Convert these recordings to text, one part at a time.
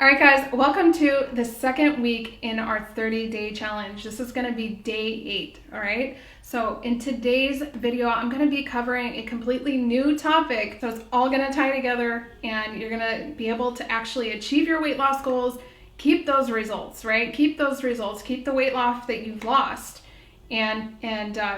All right, guys, welcome to the second week in our 30-day challenge. This is going to be day 8, all right? So in today's video, I'm going to be covering a completely new topic. So it's all going to tie together and you're going to be able to actually achieve your weight loss goals, keep those results, right? Keep those results, keep the weight loss that you've lost and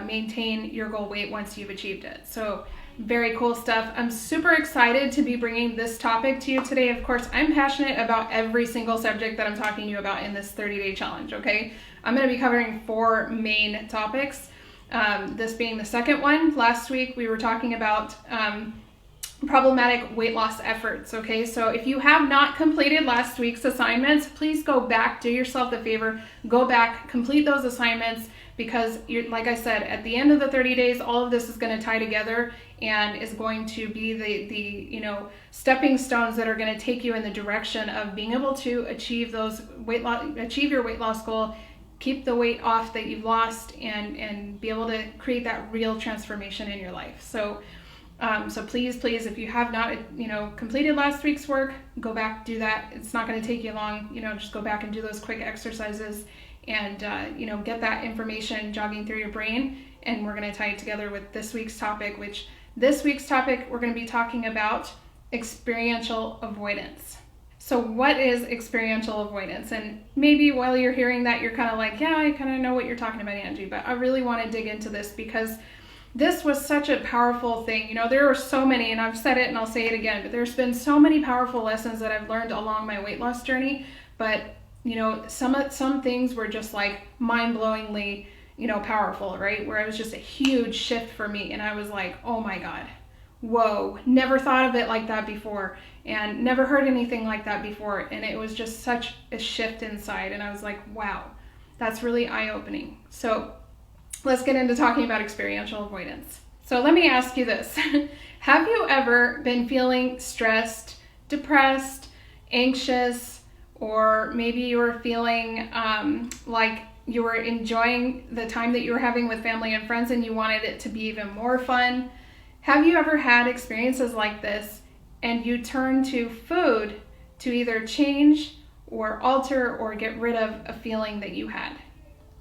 maintain your goal weight once you've achieved it. So very cool stuff. I'm super excited to be bringing this topic to you today. Of course, I'm passionate about every single subject that I'm talking to you about in this 30-day challenge, okay? I'm going to be covering 4 main topics, this being the second one. Last week, we were talking about problematic weight loss efforts, okay? So if you have not completed last week's assignments, please go back, do yourself the favor, go back, complete those assignments, because like I said, at the end of the 30 days, all of this is going to tie together and is going to be the stepping stones that are going to take you in the direction of being able to achieve those achieve your weight loss goal, keep the weight off that you've lost, and be able to create that real transformation in your life. So please, if you have not, completed last week's work, go back, do that. It's not going to take you long. Just go back and do those quick exercises and, get that information jogging through your brain. And we're going to tie it together with this week's topic, which this week's topic, we're going to be talking about experiential avoidance. So what is experiential avoidance? And maybe while you're hearing that, you're kind of like, yeah, I kind of know what you're talking about, Angie, but I really want to dig into this because this was such a powerful thing. There are so many, and I've said it and I'll say it again, but there's been so many powerful lessons that I've learned along my weight loss journey. But, some things were just like mind-blowingly, powerful, right? Where it was just a huge shift for me. And I was like, oh my God, whoa, never thought of it like that before and never heard anything like that before. And it was just such a shift inside. And I was like, wow, that's really eye-opening. So let's get into talking about experiential avoidance. So let me ask you this. Have you ever been feeling stressed, depressed, anxious, or maybe you were feeling like you were enjoying the time that you were having with family and friends and you wanted it to be even more fun? Have you ever had experiences like this and you turn to food to either change or alter or get rid of a feeling that you had?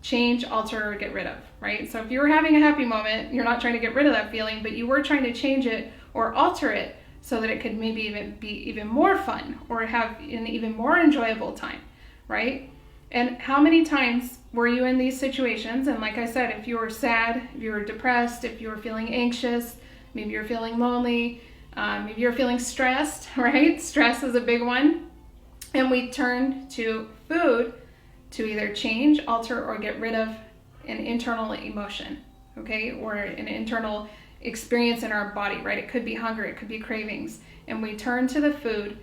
Change, alter, or get rid of, right? So if you were having a happy moment, you're not trying to get rid of that feeling, but you were trying to change it or alter it so that it could maybe even be even more fun or have an even more enjoyable time, right? And how many times were you in these situations? And like I said, if you were sad, if you were depressed, if you were feeling anxious, maybe you're feeling lonely, maybe you're feeling stressed, right? Stress is a big one. And we turn to food to either change, alter, or get rid of an internal emotion, okay? Or an internal experience in our body, right? It could be hunger, it could be cravings. And we turn to the food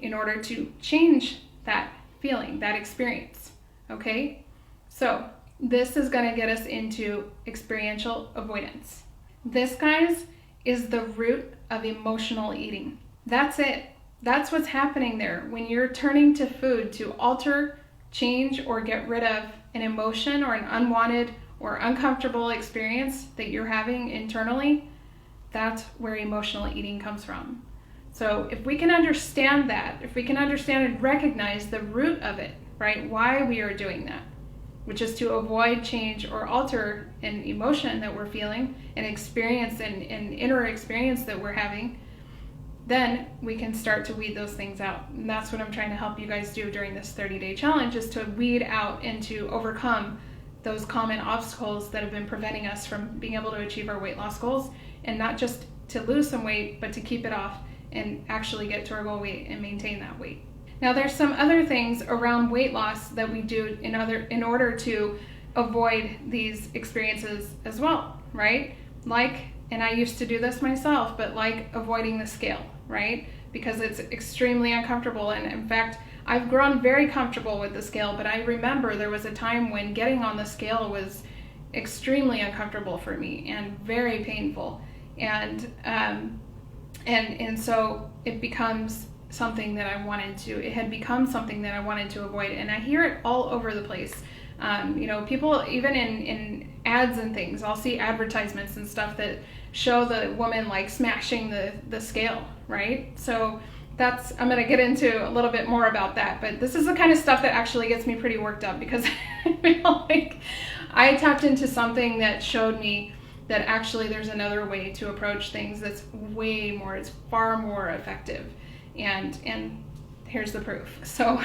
in order to change that feeling, that experience, okay? So this is gonna get us into experiential avoidance. This, guys, is the root of emotional eating. That's it. That's what's happening there. When you're turning to food to alter, change, or get rid of an emotion or an unwanted or uncomfortable experience that you're having internally, that's where emotional eating comes from. So if we can understand that, if we can understand and recognize the root of it, right, why we are doing that, which is to avoid, change, or alter an emotion that we're feeling, an experience, an inner experience that we're having, then we can start to weed those things out. And that's what I'm trying to help you guys do during this 30-day challenge, is to weed out and to overcome those common obstacles that have been preventing us from being able to achieve our weight loss goals, and not just to lose some weight, but to keep it off and actually get to our goal weight and maintain that weight. Now, there's some other things around weight loss that we do in order to avoid these experiences as well, right? Like, and I used to do this myself, but like avoiding the scale, right? Because it's extremely uncomfortable. And in fact, I've grown very comfortable with the scale, but I remember there was a time when getting on the scale was extremely uncomfortable for me and very painful. And so it becomes something that it had become something that I wanted to avoid. And I hear it all over the place. People, even in ads and things, I'll see advertisements and stuff that show the woman like smashing the scale, right? So I'm going to get into a little bit more about that, but this is the kind of stuff that actually gets me pretty worked up, because I feel like I tapped into something that showed me that actually there's another way to approach things that's it's far more effective. And here's the proof. So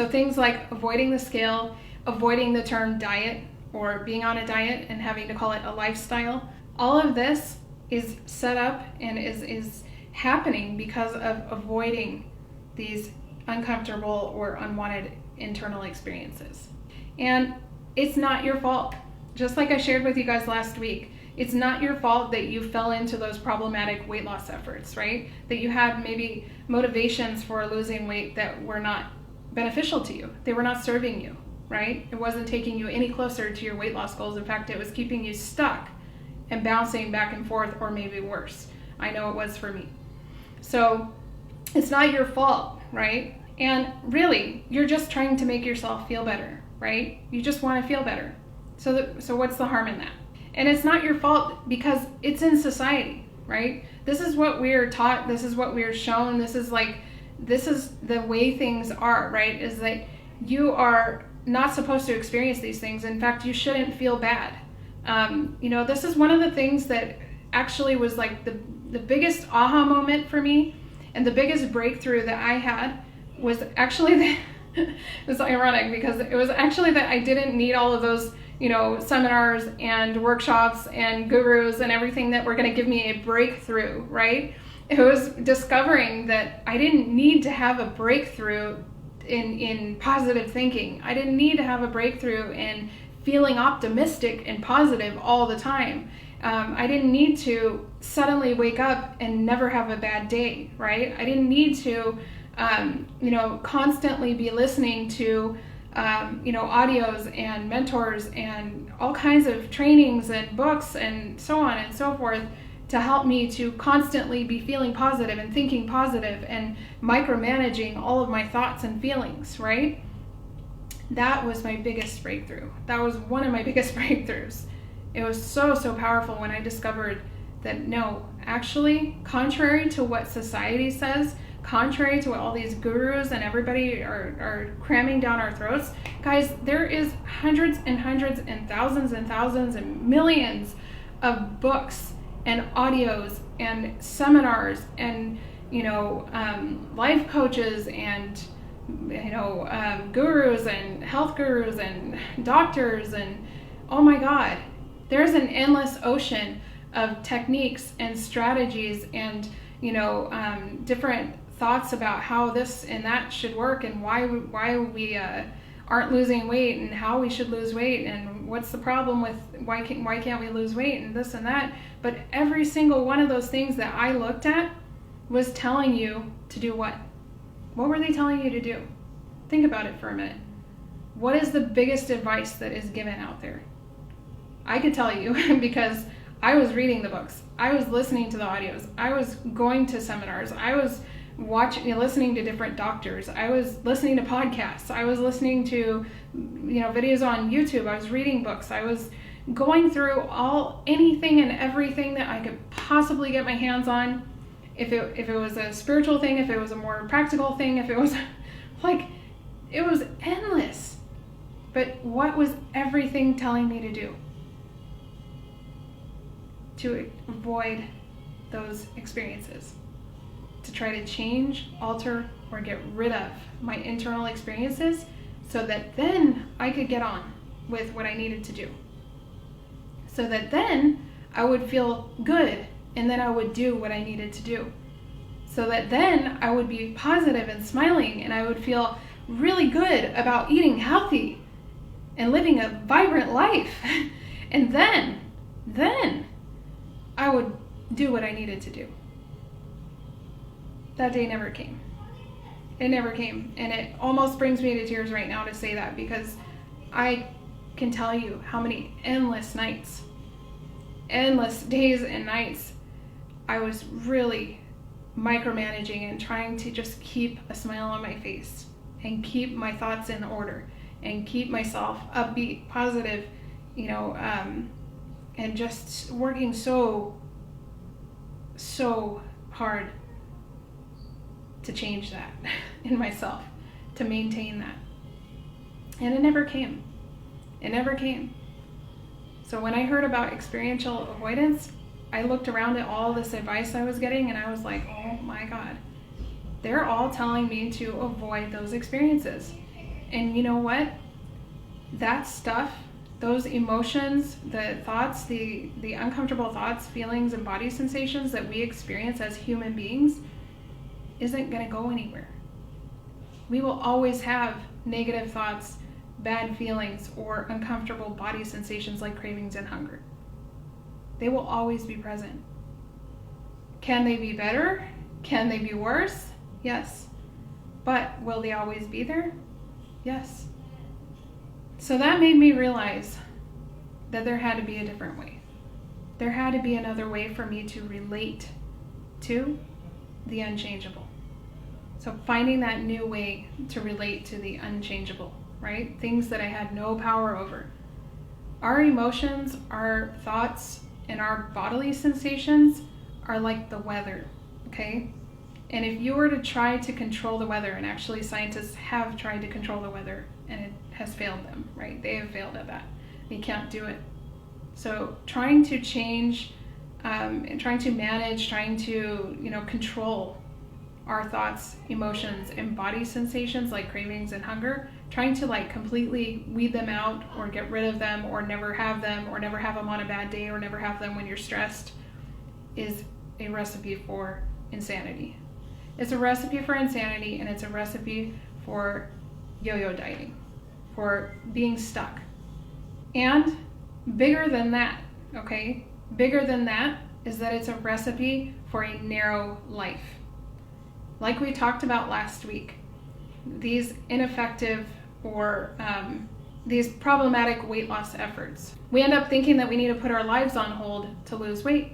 things like avoiding the scale, avoiding the term diet or being on a diet and having to call it a lifestyle, all of this is set up and is happening because of avoiding these uncomfortable or unwanted internal experiences. And it's not your fault. Just like I shared with you guys last week, it's not your fault that you fell into those problematic weight loss efforts, right? That you had maybe motivations for losing weight that were not beneficial to you. They were not serving you, right? It wasn't taking you any closer to your weight loss goals. In fact, it was keeping you stuck and bouncing back and forth, or maybe worse. I know it was for me. So it's not your fault, right? And really, you're just trying to make yourself feel better, right? You just want to feel better. So what's the harm in that? And it's not your fault because it's in society, right? This is what we're taught. This is what we're shown. This is the way things are, right? Is that you are not supposed to experience these things. In fact, you shouldn't feel bad. This is one of the things that actually was like the biggest aha moment for me, and the biggest breakthrough that I had was actually it was ironic because it was actually that I didn't need all of those, seminars and workshops and gurus and everything that were going to give me a breakthrough, right? It was discovering that I didn't need to have a breakthrough in positive thinking. I didn't need to have a breakthrough in feeling optimistic and positive all the time. I didn't need to suddenly wake up and never have a bad day, right? I didn't need to, constantly be listening to, audios and mentors and all kinds of trainings and books and so on and so forth to help me to constantly be feeling positive and thinking positive and micromanaging all of my thoughts and feelings, right? That was my biggest breakthrough. That was one of my biggest breakthroughs. It was so powerful when I discovered that no, actually, contrary to what society says, contrary to what all these gurus and everybody are cramming down our throats, guys, there is hundreds and hundreds and thousands and millions of books and audios and seminars and life coaches and gurus and health gurus and doctors, and oh my God, there's an endless ocean of techniques and strategies and different thoughts about how this and that should work and why we aren't losing weight and how we should lose weight and what's the problem with why can't we lose weight and this and that. But every single one of those things that I looked at was telling you to do what? What were they telling you to do? Think about it for a minute. What is the biggest advice that is given out there? I could tell you because I was reading the books. I was listening to the audios. I was going to seminars. I was listening to different doctors. I was listening to podcasts. I was listening to, videos on YouTube. I was reading books. I was going through anything and everything that I could possibly get my hands on. If it was a spiritual thing, if it was a more practical thing, if it was it was endless. But what was everything telling me to do? To avoid those experiences. To try to change, alter, or get rid of my internal experiences so that then I could get on with what I needed to do. So that then I would feel good and then I would do what I needed to do. So that then I would be positive and smiling and I would feel really good about eating healthy and living a vibrant life. And then I would do what I needed to do. That day never came. It never came. And it almost brings me to tears right now to say that, because I can tell you how many endless nights, endless days and nights I was really micromanaging and trying to just keep a smile on my face and keep my thoughts in order and keep myself upbeat, positive, and just working so hard to change that in myself, to maintain that. And it never came. It never came. So when I heard about experiential avoidance, I looked around at all this advice I was getting and I was like, oh my God, they're all telling me to avoid those experiences. And you know what? That stuff, those emotions, the thoughts, the uncomfortable thoughts, feelings, and body sensations that we experience as human beings isn't going to go anywhere. We will always have negative thoughts, bad feelings, or uncomfortable body sensations like cravings and hunger. They will always be present. Can they be better? Can they be worse? Yes. But will they always be there? Yes. So that made me realize that there had to be a different way. There had to be another way for me to relate to the unchangeable. So finding that new way to relate to the unchangeable, right? Things that I had no power over. Our emotions, our thoughts, and our bodily sensations are like the weather, okay? And if you were to try to control the weather, and actually scientists have tried to control the weather, and it has failed them, right? They have failed at that. You can't do it. So trying to change, and trying to manage, trying to, control our thoughts, emotions, and body sensations like cravings and hunger, trying to completely weed them out or get rid of them or never have them on a bad day or never have them when you're stressed is a recipe for insanity. It's a recipe for insanity, and it's a recipe for yo-yo dieting, for being stuck. And bigger than that, okay? Bigger than that is that it's a recipe for a narrow life. Like we talked about last week, these ineffective or these problematic weight loss efforts, we end up thinking that we need to put our lives on hold to lose weight,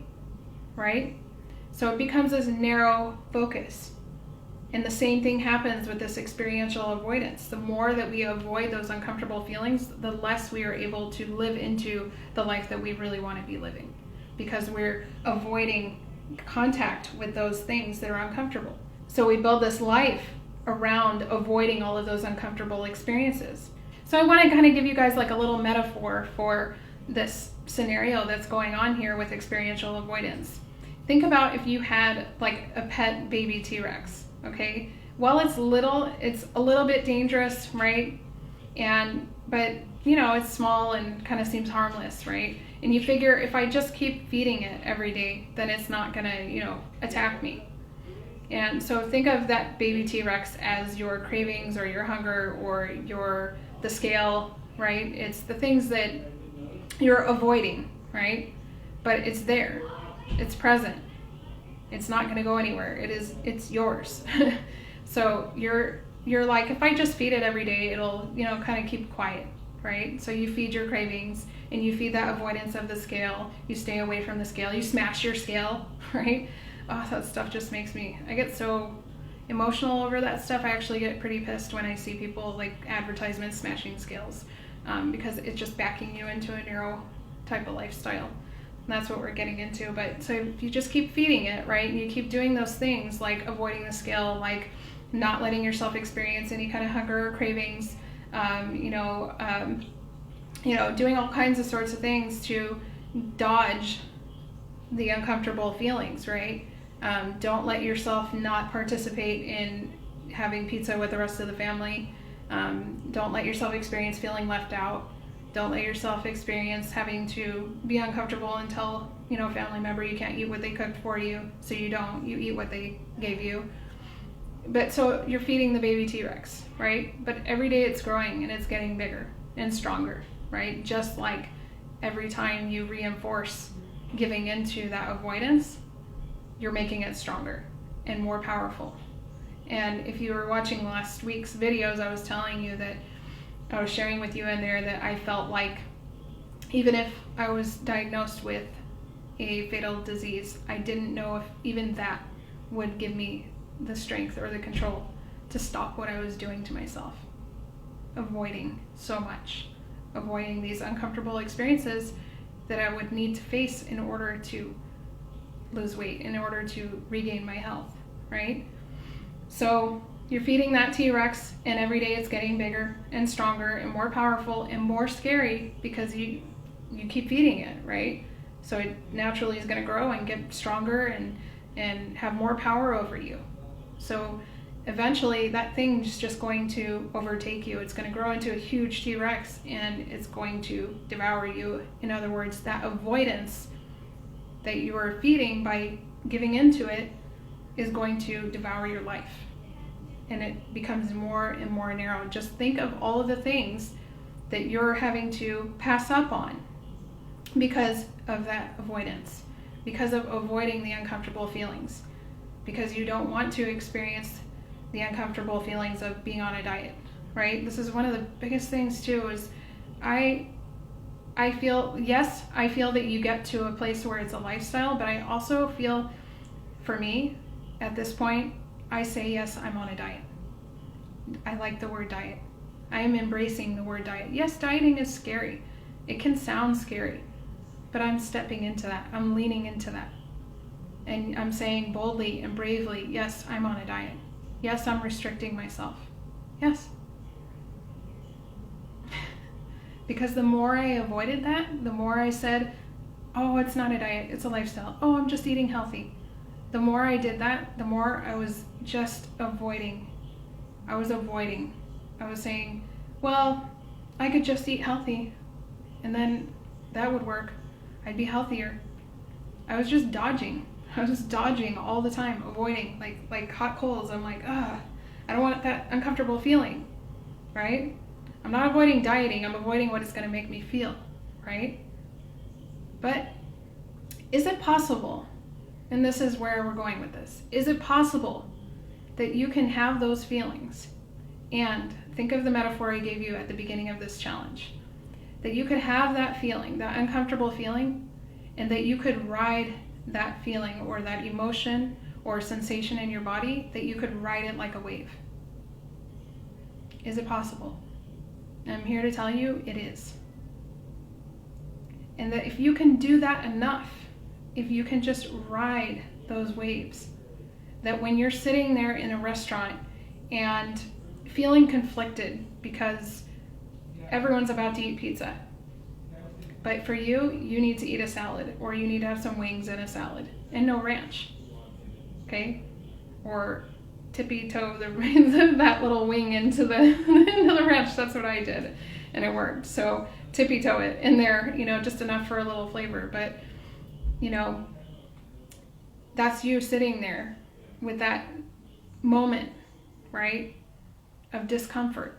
right? So it becomes this narrow focus. And the same thing happens with this experiential avoidance. The more that we avoid those uncomfortable feelings, the less we are able to live into the life that we really want to be living, because we're avoiding contact with those things that are uncomfortable. So we build this life around avoiding all of those uncomfortable experiences. So I want to kind of give you guys a little metaphor for this scenario that's going on here with experiential avoidance. Think about if you had a pet baby T-Rex, okay? While it's little, it's a little bit dangerous, right? But it's small and kind of seems harmless, right? And you figure if I just keep feeding it every day, then it's not gonna, attack me. And so think of that baby T-Rex as your cravings or your hunger or the scale, right? It's the things that you're avoiding, right? But it's there. It's present. It's not going to go anywhere. It's yours. So you're like, if I just feed it every day, it'll, kind of keep quiet, right? So you feed your cravings and you feed that avoidance of the scale. You stay away from the scale. You smash your scale, right? Oh, that stuff just I get so emotional over that stuff. I actually get pretty pissed when I see people advertisements smashing scales, because it's just backing you into a narrow type of lifestyle. And that's what we're getting into. But so if you just keep feeding it, right, and you keep doing those things like avoiding the scale, like not letting yourself experience any kind of hunger or cravings, doing all kinds of sorts of things to dodge the uncomfortable feelings, right? Don't let yourself not participate in having pizza with the rest of the family. Don't let yourself experience feeling left out. Don't let yourself experience having to be uncomfortable and tell, a family member you can't eat what they cooked for you, so you eat what they gave you. But so you're feeding the baby T-Rex, right? But every day it's growing and it's getting bigger and stronger, right? Just like every time you reinforce giving into that avoidance, you're making it stronger and more powerful. And if you were watching last week's videos, I was telling you that I was sharing with you in there that I felt like even if I was diagnosed with a fatal disease, I didn't know if even that would give me the strength or the control to stop what I was doing to myself. Avoiding so much. Avoiding these uncomfortable experiences that I would need to face in order to lose weight, in order to regain my health, right? So you're feeding that T-Rex, and every day it's getting bigger and stronger and more powerful and more scary because you keep feeding it, right? So it naturally is going to grow and get stronger and have more power over you. So eventually that thing's just going to overtake you. It's going to grow into a huge T-Rex and it's going to devour you. In other words, that avoidance that you are feeding by giving into it is going to devour your life. And it becomes more and more narrow. Just think of all of the things that you're having to pass up on because of that avoidance, because of avoiding the uncomfortable feelings, because you don't want to experience the uncomfortable feelings of being on a diet, right? This is one of the biggest things too, is I feel that you get to a place where it's a lifestyle, but I also feel, for me, at this point, I say, yes, I'm on a diet. I like the word diet. I am embracing the word diet. Yes, dieting is scary. It can sound scary, but I'm stepping into that. I'm leaning into that. And I'm saying boldly and bravely, yes, I'm on a diet. Yes, I'm restricting myself. Yes. Because the more I avoided that, the more I said, oh, it's not a diet, it's a lifestyle. Oh, I'm just eating healthy. The more I did that, the more I was just avoiding. I was saying, well, I could just eat healthy and then that would work. I'd be healthier. I was just dodging. I was just dodging all the time, avoiding, like hot coals. I'm like, I don't want that uncomfortable feeling, right? I'm not avoiding dieting, I'm avoiding what it's going to make me feel, right? But is it possible, and this is where we're going with this, is it possible that you can have those feelings, and think of the metaphor I gave you at the beginning of this challenge, that you could have that feeling, that uncomfortable feeling, and that you could ride that feeling or that emotion or sensation in your body, that you could ride it like a wave? Is it possible? I'm here to tell you it is. And that if you can do that enough, if you can just ride those waves, that when you're sitting there in a restaurant and feeling conflicted because everyone's about to eat pizza, but for you, you need to eat a salad, or you need to have some wings and a salad and no ranch, okay? Or tippy toe that little wing into the into the ranch. That's what I did, and it worked. So tippy toe it in there, just enough for a little flavor. But that's you sitting there with that moment, right, of discomfort.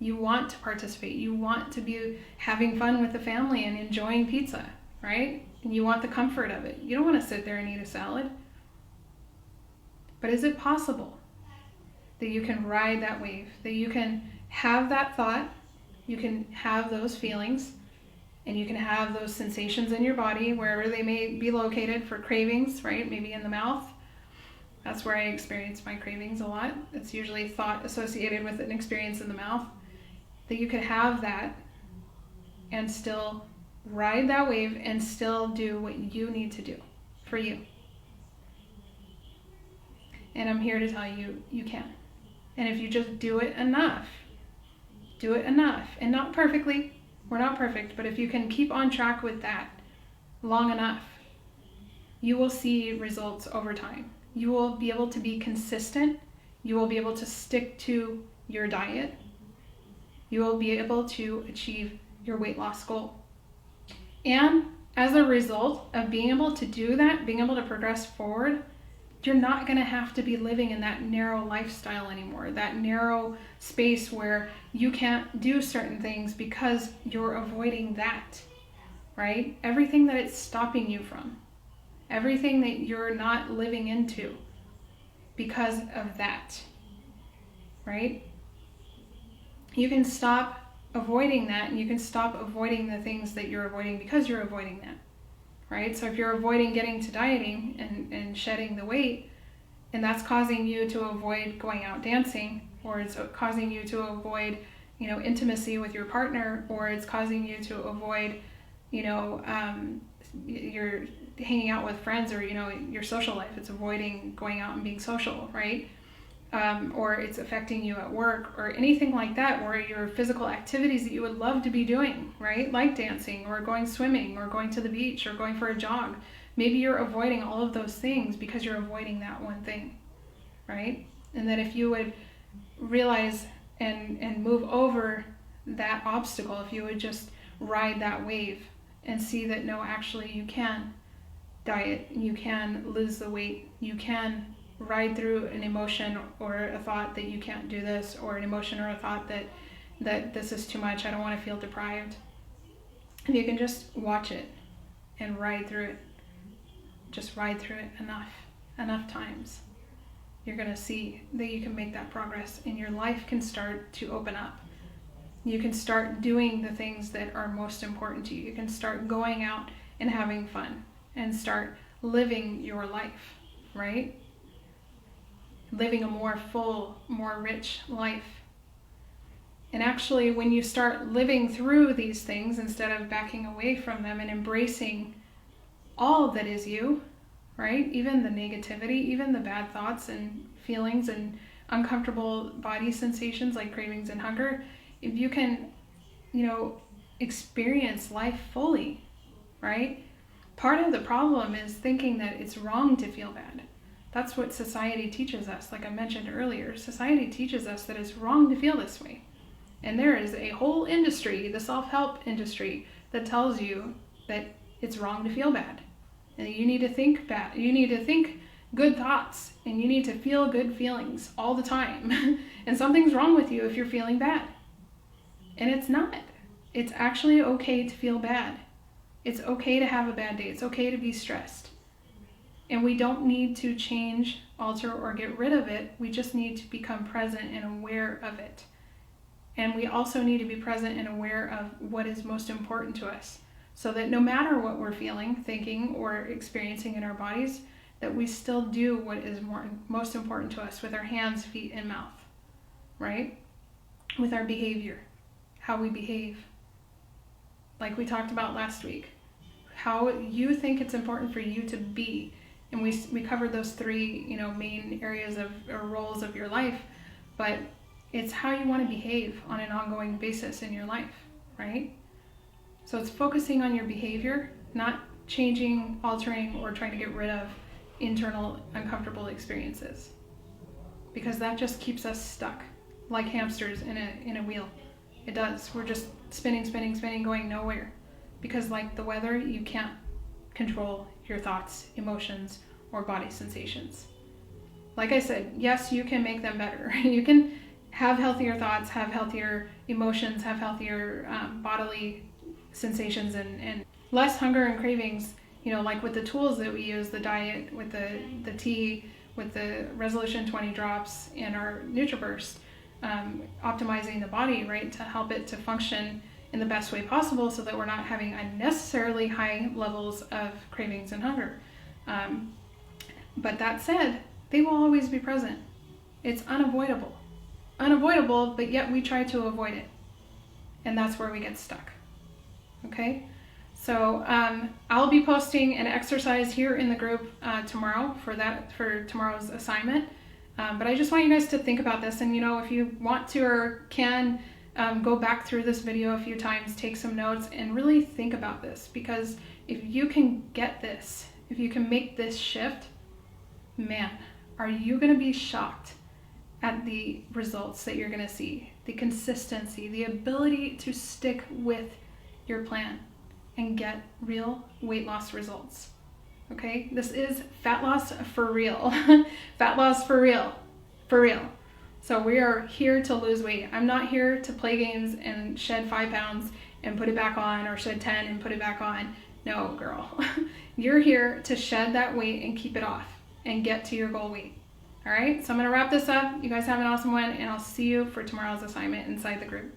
You want to participate. You want to be having fun with the family and enjoying pizza, right? And you want the comfort of it. You don't want to sit there and eat a salad. But is it possible that you can ride that wave, that you can have that thought, you can have those feelings, and you can have those sensations in your body, wherever they may be located, for cravings, right? Maybe in the mouth. That's where I experience my cravings a lot. It's usually thought associated with an experience in the mouth. That you could have that and still ride that wave and still do what you need to do for you. And I'm here to tell you, you can. And if you just do it enough, and not perfectly, we're not perfect, but if you can keep on track with that long enough, you will see results over time. You will be able to be consistent. You will be able to stick to your diet. You will be able to achieve your weight loss goal. And as a result of being able to do that, being able to progress forward, you're not going to have to be living in that narrow lifestyle anymore, that narrow space where you can't do certain things because you're avoiding that, right? Everything that it's stopping you from, everything that you're not living into because of that, right? You can stop avoiding that, and you can stop avoiding the things that you're avoiding because you're avoiding that. Right? So if you're avoiding getting to dieting and shedding the weight, and that's causing you to avoid going out dancing, or it's causing you to avoid, intimacy with your partner, or it's causing you to avoid, you're hanging out with friends, or, your social life, it's avoiding going out and being social, right? or it's affecting you at work or anything like that, or your physical activities that you would love to be doing, right? Like dancing or going swimming or going to the beach or going for a jog. Maybe you're avoiding all of those things because you're avoiding that one thing, right? And that if you would realize and move over that obstacle, if you would just ride that wave and see that no, actually you can diet, you can lose the weight, you can ride through an emotion or a thought that you can't do this, or an emotion or a thought that this is too much, I don't want to feel deprived. If you can just watch it and ride through it, just ride through it enough times, you're going to see that you can make that progress and your life can start to open up. You can start doing the things that are most important to you. You can start going out and having fun and start living your life, right? Living a more full, more rich life. And actually, when you start living through these things instead of backing away from them and embracing all that is you, right? Even the negativity, even the bad thoughts and feelings and uncomfortable body sensations like cravings and hunger, if you can, experience life fully, right? Part of the problem is thinking that it's wrong to feel bad. That's what society teaches us. Like I mentioned earlier, society teaches us that it's wrong to feel this way. And there is a whole industry, the self-help industry, that tells you that it's wrong to feel bad. And you need to think bad. You need to think good thoughts. And you need to feel good feelings all the time. And something's wrong with you if you're feeling bad. And it's not. It's actually okay to feel bad. It's okay to have a bad day. It's okay to be stressed. And we don't need to change, alter, or get rid of it. We just need to become present and aware of it. And we also need to be present and aware of what is most important to us, so that no matter what we're feeling, thinking, or experiencing in our bodies, that we still do what is most important to us with our hands, feet, and mouth, right? With our behavior, how we behave. Like we talked about last week, how you think it's important for you to be. And we covered those three, main areas or roles of your life, but it's how you want to behave on an ongoing basis in your life, right? So it's focusing on your behavior, not changing, altering, or trying to get rid of internal uncomfortable experiences, because that just keeps us stuck like hamsters in a wheel. It does. We're just spinning, going nowhere, because like the weather, you can't control your thoughts, emotions, or body sensations. Like I said, yes, you can make them better. You can have healthier thoughts, have healthier emotions, have healthier bodily sensations, and less hunger and cravings, like with the tools that we use, the diet, with the tea, with the Resolution 20 drops, and our NutriBurst, optimizing the body, right, to help it to function in the best way possible so that we're not having unnecessarily high levels of cravings and hunger. But that said, they will always be present. It's unavoidable. But yet we try to avoid it. And that's where we get stuck. Okay? So I'll be posting an exercise here in the group tomorrow for tomorrow's assignment. But I just want you guys to think about this. And, if you want to or can, go back through this video a few times, take some notes, and really think about this. Because if you can get this, if you can make this shift, man, are you going to be shocked at the results that you're going to see, the consistency, the ability to stick with your plan and get real weight loss results. Okay? This is fat loss for real. Fat loss for real. For real. So we are here to lose weight. I'm not here to play games and shed 5 pounds and put it back on, or shed 10 and put it back on. No, girl. You're here to shed that weight and keep it off and get to your goal weight. All right? So I'm going to wrap this up. You guys have an awesome one, and I'll see you for tomorrow's assignment inside the group.